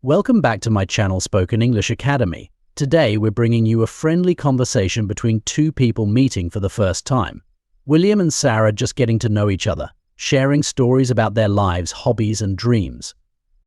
Welcome back to my channel Spoken English Academy. Today we're bringing you a friendly conversation between two people meeting for the first time. William and Sarah just getting to know each other, sharing stories about their lives, hobbies and dreams.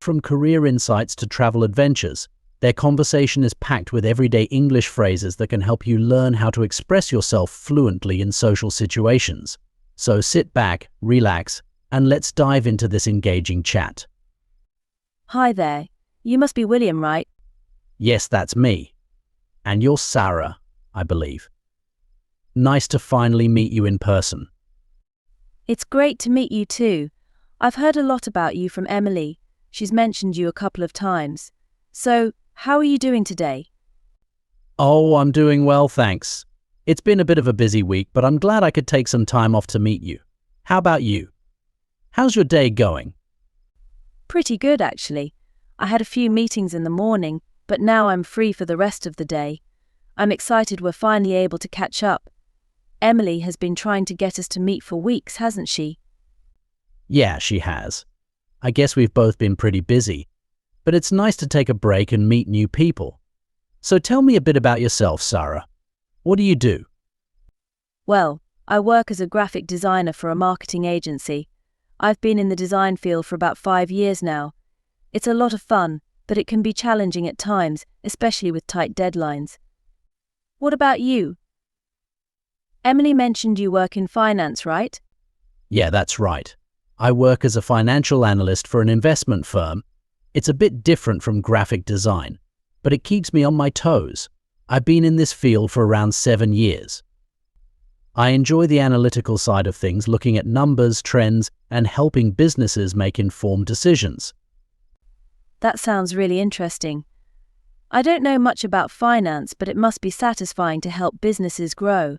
From career insights to travel adventures, their conversation is packed with everyday English phrases that can help you learn how to express yourself fluently in social situations. So sit back, relax, and let's dive into this engaging chat. Hi there. You must be William, right? Yes, that's me. And you're Sarah, I believe. Nice to finally meet you in person. It's great to meet you too. I've heard a lot about you from Emily. She's mentioned you a couple of times. So, how are you doing today? Oh, I'm doing well, thanks. It's been a bit of a busy week, but I'm glad I could take some time off to meet you. How about you? How's your day going? Pretty good, actually. I had a few meetings in the morning, but now I'm free for the rest of the day. I'm excited we're finally able to catch up. Emily has been trying to get us to meet for weeks, hasn't she? Yeah, she has. I guess we've both been pretty busy, but it's nice to take a break and meet new people. So tell me a bit about yourself, Sarah. What do you do? Well, I work as a graphic designer for a marketing agency. I've been in the design field for about 5 years now. It's a lot of fun, but it can be challenging at times, especially with tight deadlines. What about you? Emily mentioned you work in finance, right? Yeah, that's right. I work as a financial analyst for an investment firm. It's a bit different from graphic design, but it keeps me on my toes. I've been in this field for around 7 years. I enjoy the analytical side of things, looking at numbers, trends, and helping businesses make informed decisions. That sounds really interesting. I don't know much about finance, but it must be satisfying to help businesses grow.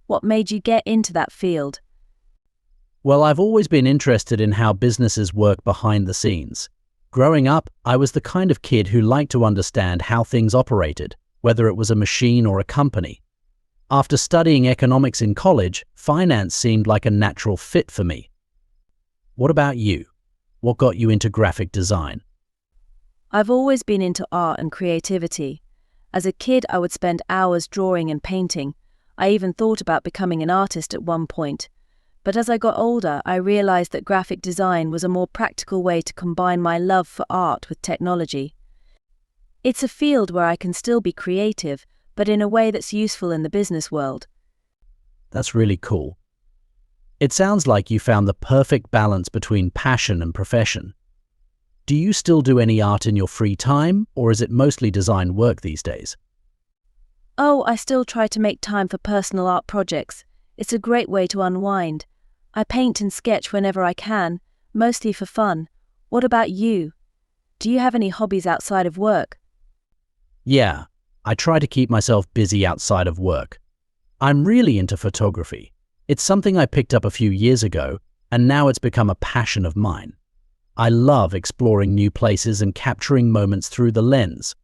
What made you get into that field? Well, I've always been interested in how businesses work behind the scenes. Growing up, I was the kind of kid who liked to understand how things operated, whether it was a machine or a company. After studying economics in college, finance seemed like a natural fit for me. What about you? What got you into graphic design? I've always been into art and creativity. As a kid, I would spend hours drawing and painting. I even thought about becoming an artist at one point. But as I got older, I realized that graphic design was a more practical way to combine my love for art with technology. It's a field where I can still be creative, but in a way that's useful in the business world. That's really cool. It sounds like you found the perfect balance between passion and profession. Do you still do any art in your free time, or is it mostly design work these days? Oh, I still try to make time for personal art projects. It's a great way to unwind. I paint and sketch whenever I can, mostly for fun. What about you? Do you have any hobbies outside of work? Yeah, I try to keep myself busy outside of work. I'm really into photography. It's something I picked up a few years ago, and now it's become a passion of mine. I love exploring new places and capturing moments through the lens.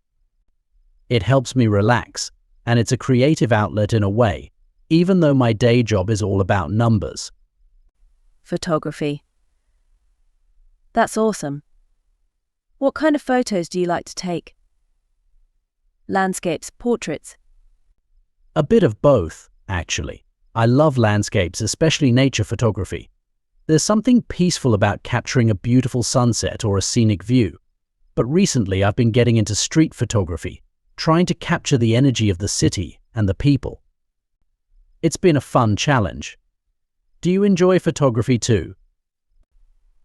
It helps me relax, and it's a creative outlet in a way, even though my day job is all about numbers. Photography. That's awesome. What kind of photos do you like to take? Landscapes, portraits? A bit of both, actually. I love landscapes, especially nature photography. There's something peaceful about capturing a beautiful sunset or a scenic view. But recently I've been getting into street photography, trying to capture the energy of the city and the people. It's been a fun challenge. Do you enjoy photography too?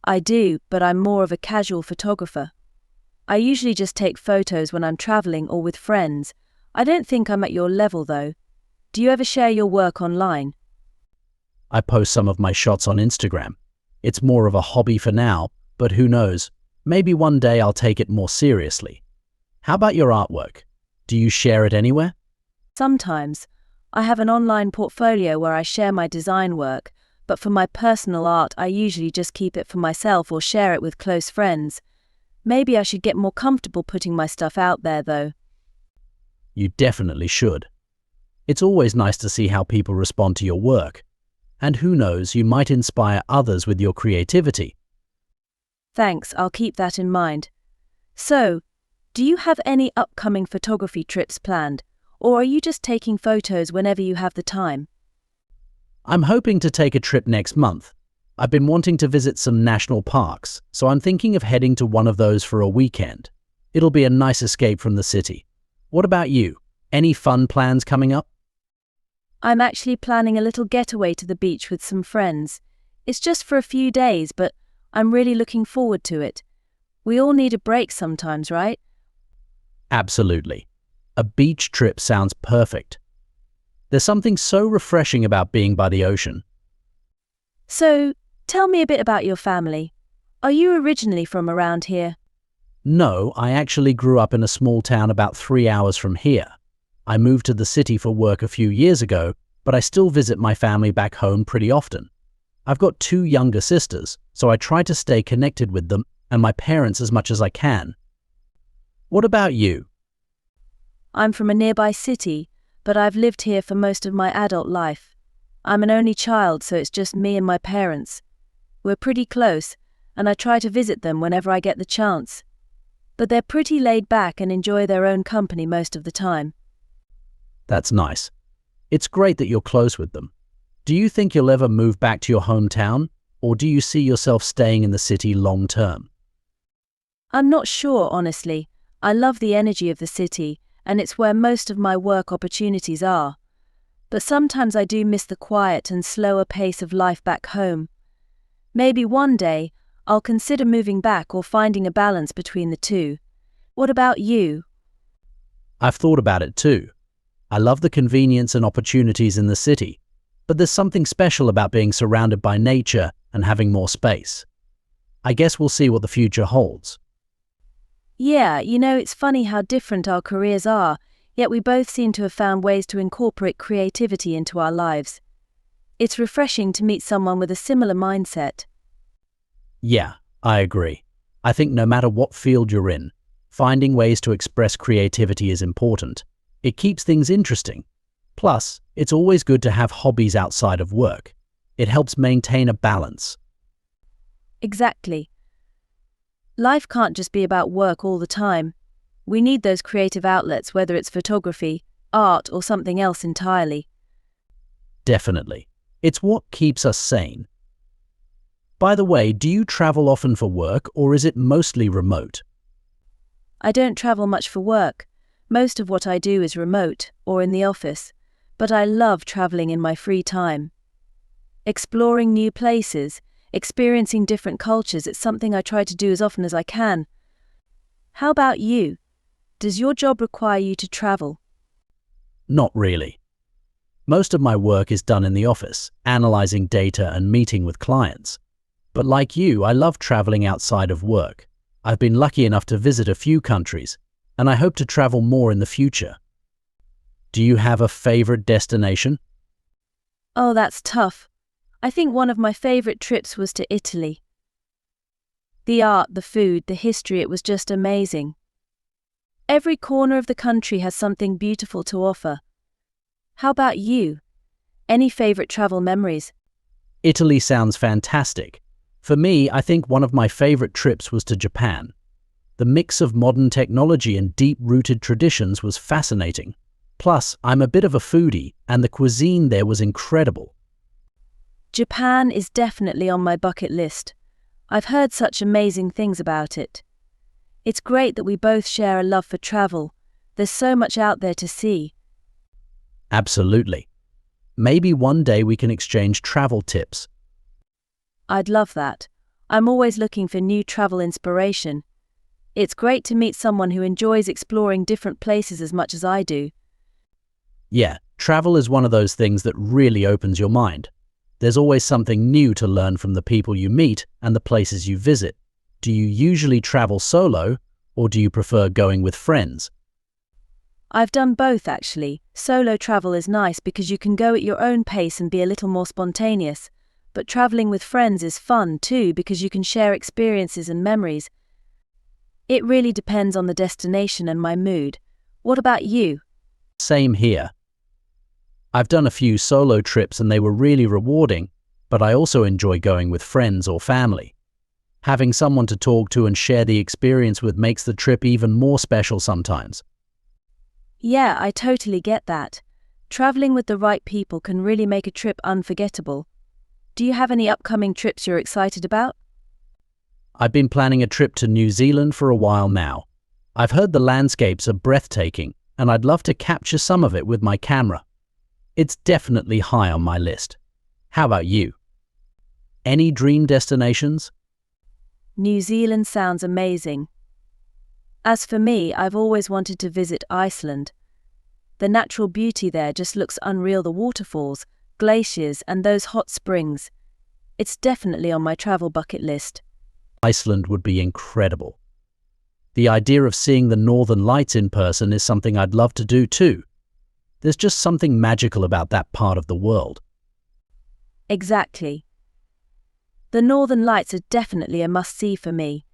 I do, but I'm more of a casual photographer. I usually just take photos when I'm traveling or with friends. I don't think I'm at your level though. Do you ever share your work online? I post some of my shots on Instagram. It's more of a hobby for now, but who knows, maybe one day I'll take it more seriously. How about your artwork? Do you share it anywhere? Sometimes. I have an online portfolio where I share my design work, but for my personal art I usually just keep it for myself or share it with close friends. Maybe I should get more comfortable putting my stuff out there though. You definitely should. It's always nice to see how people respond to your work. And who knows, you might inspire others with your creativity. Thanks, I'll keep that in mind. So, Do you have any upcoming photography trips planned, or are you just taking photos whenever you have the time? I'm hoping to take a trip next month. I've been wanting to visit some national parks, so I'm thinking of heading to one of those for a weekend. It'll be a nice escape from the city. What about you? Any fun plans coming up? I'm actually planning a little getaway to the beach with some friends. It's just for a few days, but I'm really looking forward to it. We all need a break sometimes, right? Absolutely. A beach trip sounds perfect. There's something so refreshing about being by the ocean. So, tell me a bit about your family. Are you originally from around here? No, I actually grew up in a small town about 3 hours from here. I moved to the city for work a few years ago, but I still visit my family back home pretty often. I've got 2 younger sisters, so I try to stay connected with them and my parents as much as I can. What about you? I'm from a nearby city, but I've lived here for most of my adult life. I'm an only child, so it's just me and my parents. We're pretty close, and I try to visit them whenever I get the chance. But they're pretty laid back and enjoy their own company most of the time. That's nice. It's great that you're close with them. Do you think you'll ever move back to your hometown, or do you see yourself staying in the city long term? I'm not sure, honestly. I love the energy of the city, and it's where most of my work opportunities are. But sometimes I do miss the quiet and slower pace of life back home. Maybe one day, I'll consider moving back or finding a balance between the two. What about you? I've thought about it too. I love the convenience and opportunities in the city, but there's something special about being surrounded by nature and having more space. I guess we'll see what the future holds. Yeah, it's funny how different our careers are, yet we both seem to have found ways to incorporate creativity into our lives. It's refreshing to meet someone with a similar mindset. Yeah, I agree. I think no matter what field you're in, finding ways to express creativity is important. It keeps things interesting. Plus, it's always good to have hobbies outside of work. It helps maintain a balance. Exactly. Life can't just be about work all the time. We need those creative outlets, whether it's photography, art, or something else entirely. Definitely. It's what keeps us sane. By the way, do you travel often for work, or is it mostly remote? I don't travel much for work. Most of what I do is remote or in the office, but I love traveling in my free time. Exploring new places, experiencing different cultures, it's something I try to do as often as I can. How about you? Does your job require you to travel? Not really. Most of my work is done in the office, analyzing data and meeting with clients. But like you, I love traveling outside of work. I've been lucky enough to visit a few countries, and I hope to travel more in the future. Do you have a favorite destination? Oh, that's tough. I think one of my favorite trips was to Italy. The art, the food, the history, it was just amazing. Every corner of the country has something beautiful to offer. How about you? Any favorite travel memories? Italy sounds fantastic. For me, I think one of my favorite trips was to Japan. The mix of modern technology and deep-rooted traditions was fascinating. Plus, I'm a bit of a foodie, and the cuisine there was incredible. Japan is definitely on my bucket list. I've heard such amazing things about it. It's great that we both share a love for travel. There's so much out there to see. Absolutely. Maybe one day we can exchange travel tips. I'd love that. I'm always looking for new travel inspiration. It's great to meet someone who enjoys exploring different places as much as I do. Yeah, travel is one of those things that really opens your mind. There's always something new to learn from the people you meet and the places you visit. Do you usually travel solo, or do you prefer going with friends? I've done both, actually. Solo travel is nice because you can go at your own pace and be a little more spontaneous. But traveling with friends is fun too because you can share experiences and memories. It really depends on the destination and my mood. What about you? Same here. I've done a few solo trips and they were really rewarding, but I also enjoy going with friends or family. Having someone to talk to and share the experience with makes the trip even more special sometimes. Yeah, I totally get that. Traveling with the right people can really make a trip unforgettable. Do you have any upcoming trips you're excited about? I've been planning a trip to New Zealand for a while now. I've heard the landscapes are breathtaking, and I'd love to capture some of it with my camera. It's definitely high on my list. How about you? Any dream destinations? New Zealand sounds amazing. As for me, I've always wanted to visit Iceland. The natural beauty there just looks unreal, the waterfalls, glaciers, and those hot springs. It's definitely on my travel bucket list. Iceland would be incredible. The idea of seeing the northern lights in person is something I'd love to do too. There's just something magical about that part of the world. Exactly. The northern lights are definitely a must-see for me.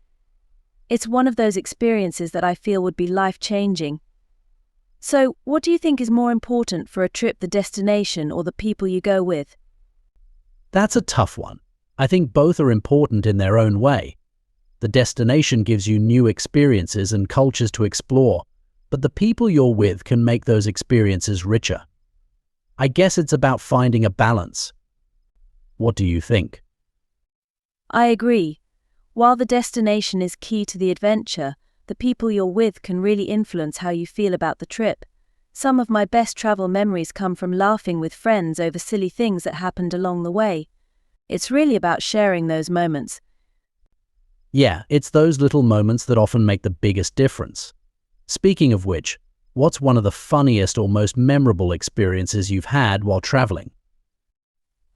It's one of those experiences that I feel would be life-changing. So, what do you think is more important for a trip, the destination or the people you go with? That's a tough one. I think both are important in their own way. The destination gives you new experiences and cultures to explore, but the people you're with can make those experiences richer. I guess it's about finding a balance. What do you think? I agree. While the destination is key to the adventure, the people you're with can really influence how you feel about the trip. Some of my best travel memories come from laughing with friends over silly things that happened along the way. It's really about sharing those moments. Yeah, it's those little moments that often make the biggest difference. Speaking of which, what's one of the funniest or most memorable experiences you've had while traveling?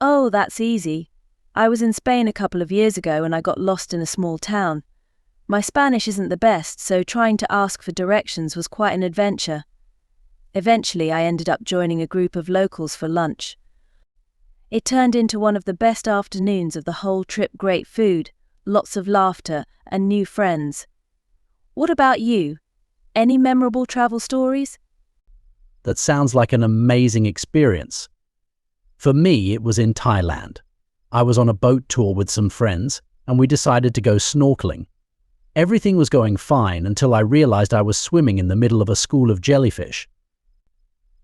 Oh, that's easy. I was in Spain a couple of years ago and I got lost in a small town. My Spanish isn't the best, so trying to ask for directions was quite an adventure. Eventually, I ended up joining a group of locals for lunch. It turned into one of the best afternoons of the whole trip. Great food, lots of laughter, and new friends. What about you? Any memorable travel stories? That sounds like an amazing experience. For me, it was in Thailand. I was on a boat tour with some friends, and we decided to go snorkeling. Everything was going fine until I realized I was swimming in the middle of a school of jellyfish.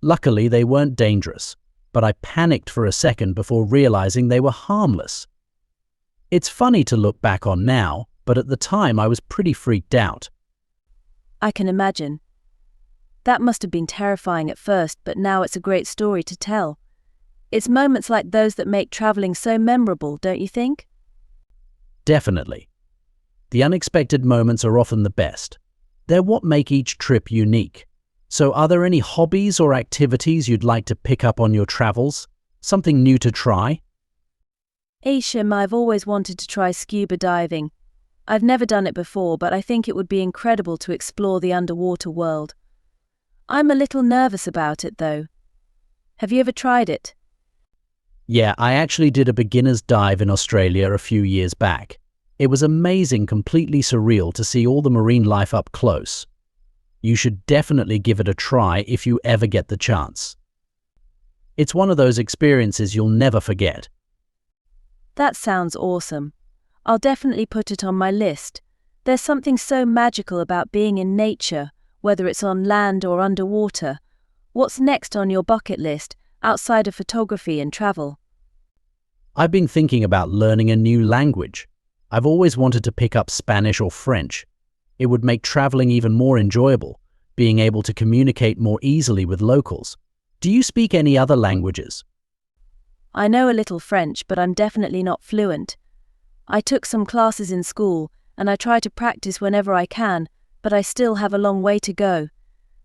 Luckily, they weren't dangerous, but I panicked for a second before realizing they were harmless. It's funny to look back on now, but at the time I was pretty freaked out. I can imagine. That must have been terrifying at first, but now it's a great story to tell. It's moments like those that make traveling so memorable, don't you think? Definitely. The unexpected moments are often the best. They're what make each trip unique. So are there any hobbies or activities you'd like to pick up on your travels? Something new to try? Isham, I've always wanted to try scuba diving. I've never done it before, but I think it would be incredible to explore the underwater world. I'm a little nervous about it, though. Have you ever tried it? Yeah, I actually did a beginner's dive in Australia a few years back. It was amazing, completely surreal to see all the marine life up close. You should definitely give it a try if you ever get the chance. It's one of those experiences you'll never forget. That sounds awesome. I'll definitely put it on my list. There's something so magical about being in nature, whether it's on land or underwater. What's next on your bucket list, outside of photography and travel? I've been thinking about learning a new language. I've always wanted to pick up Spanish or French. It would make traveling even more enjoyable, being able to communicate more easily with locals. Do you speak any other languages? I know a little French, but I'm definitely not fluent. I took some classes in school, and I try to practice whenever I can, but I still have a long way to go.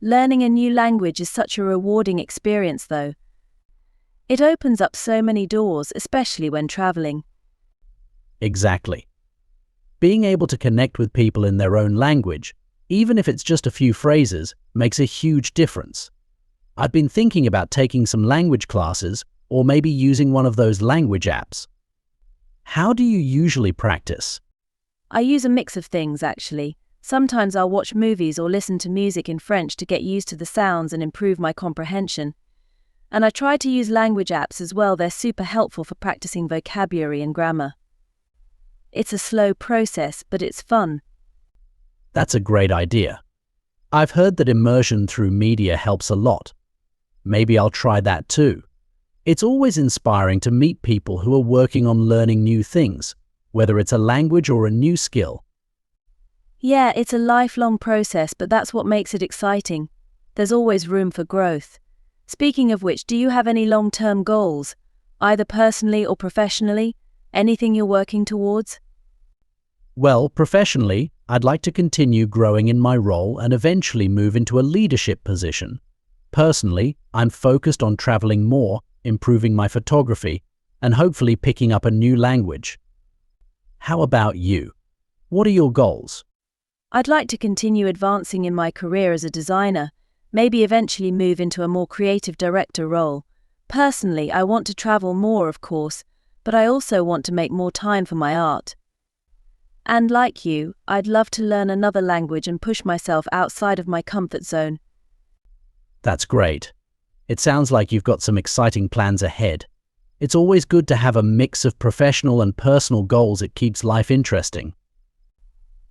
Learning a new language is such a rewarding experience, though. It opens up so many doors, especially when traveling. Exactly. Being able to connect with people in their own language, even if it's just a few phrases, makes a huge difference. I've been thinking about taking some language classes or maybe using one of those language apps. How do you usually practice? I use a mix of things, actually. Sometimes I'll watch movies or listen to music in French to get used to the sounds and improve my comprehension. And I try to use language apps as well. They're super helpful for practicing vocabulary and grammar. It's a slow process, but it's fun. That's a great idea. I've heard that immersion through media helps a lot. Maybe I'll try that too. It's always inspiring to meet people who are working on learning new things, whether it's a language or a new skill. Yeah, it's a lifelong process, but that's what makes it exciting. There's always room for growth. Speaking of which, do you have any long-term goals, either personally or professionally? Anything you're working towards? Well, professionally, I'd like to continue growing in my role and eventually move into a leadership position. Personally, I'm focused on traveling more, improving my photography, and hopefully picking up a new language. How about you? What are your goals? I'd like to continue advancing in my career as a designer, maybe eventually move into a more creative director role. Personally, I want to travel more, of course, but I also want to make more time for my art. And like you, I'd love to learn another language and push myself outside of my comfort zone. That's great. It sounds like you've got some exciting plans ahead. It's always good to have a mix of professional and personal goals. It keeps life interesting.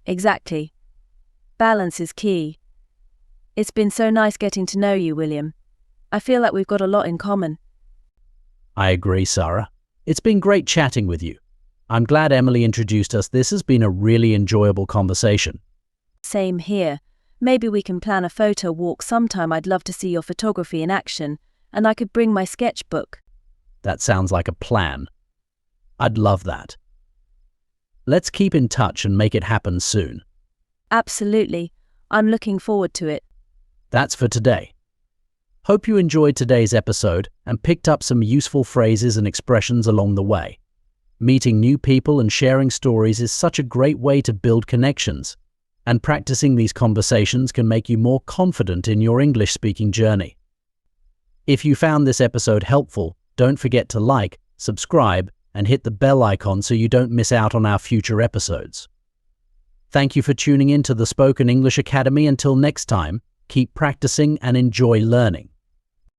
Exactly. Balance is key. It's been so nice getting to know you, William. I feel like we've got a lot in common. I agree, Sarah. It's been great chatting with you. I'm glad Emily introduced us. This has been a really enjoyable conversation. Same here. Maybe we can plan a photo walk sometime. I'd love to see your photography in action, and I could bring my sketchbook. That sounds like a plan. I'd love that. Let's keep in touch and make it happen soon. Absolutely. I'm looking forward to it. That's for today. Hope you enjoyed today's episode and picked up some useful phrases and expressions along the way. Meeting new people and sharing stories is such a great way to build connections, and practicing these conversations can make you more confident in your English-speaking journey. If you found this episode helpful, don't forget to like, subscribe, and hit the bell icon so you don't miss out on our future episodes. Thank you for tuning in to the Spoken English Academy. Until next time, keep practicing and enjoy learning.